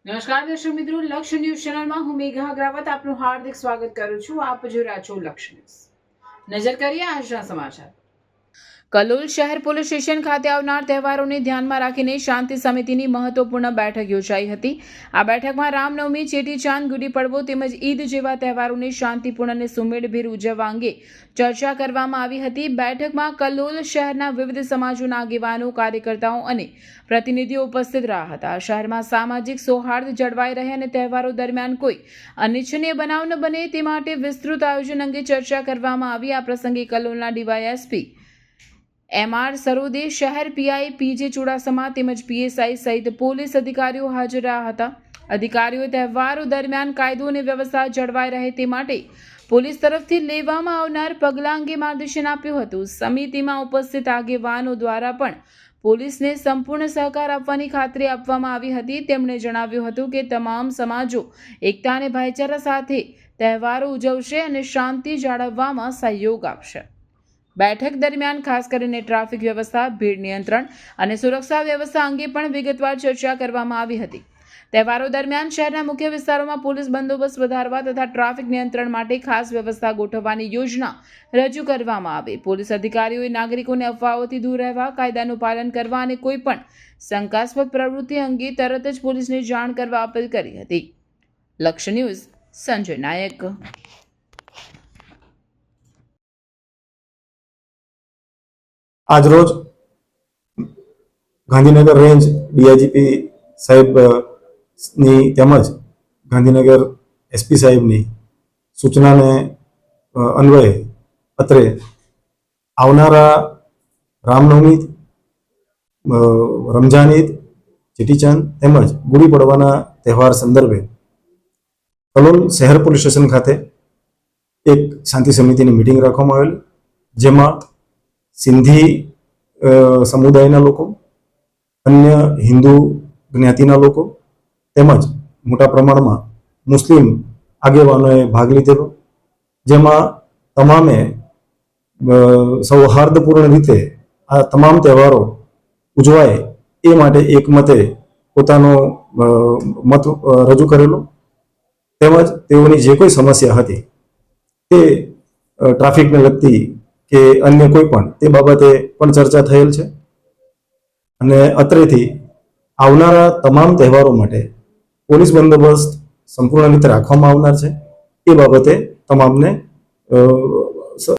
નમસ્કાર દર્શક મિત્રો, લક્ષ્ય ન્યૂઝ ચેનલમાં હું મેઘા અગ્રવાલ આપનું હાર્દિક સ્વાગત કરું છું. આપ જોઈ રહ્યા છો લક્ષ્ય ન્યૂઝ. નજર કરીએ આજના સમાચાર. કલોલ શહેર પોલીસ સ્ટેશન ખાતે આવનાર તહેવારોને ધ્યાનમાં રાખીને શાંતિ સમિતિની મહત્વપૂર્ણ બેઠક યોજાઈ હતી. આ બેઠકમાં રામનવમી, ચેટીચાંદ, ગુડી પડવો તેમજ ઈદ જેવા તહેવારોને શાંતિપૂર્ણ અને સુમેળભેર ઉજવવા અંગે ચર્ચા કરવામાં આવી હતી. બેઠકમાં કલોલ શહેરના વિવિધ સમાજોના આગેવાનો, કાર્યકર્તાઓ અને પ્રતિનિધિઓ ઉપસ્થિત રહ્યા હતા. શહેરમાં સામાજિક સૌહાર્દ જળવાઈ રહે અને તહેવારો દરમિયાન કોઈ અનિચ્છનીય બનાવ ન બને તે માટે વિસ્તૃત આયોજન અંગે ચર્ચા કરવામાં આવી. આ પ્રસંગે કલોલના ડીવાયએસપી MR સરોદે, શહેર પીઆઈ PJ ચુડાસમા તેમજ PSI સહિત પોલીસ અધિકારીઓ હાજર રહ્યા હતા. અધિકારીઓએ તહેવારો દરમિયાન કાયદો અને વ્યવસ્થા જળવાઈ રહે તે માટે પોલીસ તરફથી લેવામાં આવનાર પગલાં અંગે માર્ગદર્શન આપ્યું હતું. સમિતિમાં ઉપસ્થિત આગેવાનો દ્વારા પણ પોલીસને સંપૂર્ણ સહકાર આપવાની ખાતરી આપવામાં આવી હતી. તેમણે જણાવ્યું હતું કે તમામ સમાજો એકતા અને ભાઈચારા સાથે તહેવારો ઉજવશે અને શાંતિ જાળવવામાં સહયોગ આપશે. બેઠક દરમિયાન ખાસ કરીને ટ્રાફિક વ્યવસ્થા, ભીડ નિયંત્રણ અને સુરક્ષા વ્યવસ્થા અંગે પણ વિગતવાર ચર્ચા કરવામાં આવી હતી. તહેવારો દરમિયાન શહેરના મુખ્ય વિસ્તારોમાં પોલીસ બંદોબસ્ત વધારવા તથા ટ્રાફિક નિયંત્રણ માટે ખાસ વ્યવસ્થા ગોઠવવાની યોજના રજૂ કરવામાં આવી. પોલીસ અધિકારીઓએ નાગરિકોને અફવાઓથી દૂર રહેવા, કાયદાનું પાલન કરવા અને કોઈ પણ શંકાસ્પદ પ્રવૃત્તિ અંગે તરત જ પોલીસને જાણ કરવા અપીલ કરી હતી. લક્ષ્ય ન્યૂઝ, સંજય નાયક. આજરોજ ગાંધીનગર રેન્જ DIGP સાહેબની તેમજ ગાંધીનગર SP સાહેબની સૂચનાને અન્વયે અત્રે આવનારા રામનવમી, રમઝાન ઈદ, ચેટીચાંદ તેમજ ગુડી પડવાના તહેવાર સંદર્ભે કલોલ શહેર પોલીસ સ્ટેશન ખાતે એક શાંતિ સમિતિની મિટિંગ રાખવામાં આવેલી, જેમાં સિંધી સમુદાયના લોકો, અન્ય હિન્દુ જ્ઞાતિના લોકો તેમજ મોટા પ્રમાણમાં મુસ્લિમ આગેવાનોએ ભાગ લીધેલો, જેમાં તમામે સૌહાર્દપૂર્ણ રીતે આ તમામ તહેવારો ઉજવાય એ માટે એકમતે પોતાનો મત રજૂ કરેલો, તેમજ તેઓની જે કોઈ સમસ્યા હતી તે ટ્રાફિકને લગતી કે અન્ય કોઈ પણ તે બાબતે પણ ચર્ચા થયેલ છે. અને અત્રેથી આવનારા તમામ તહેવારો માટે પોલીસ બંદોબસ્ત સંપૂર્ણ રીતે રાખવામાં આવનાર છે. એ બાબતે તમામને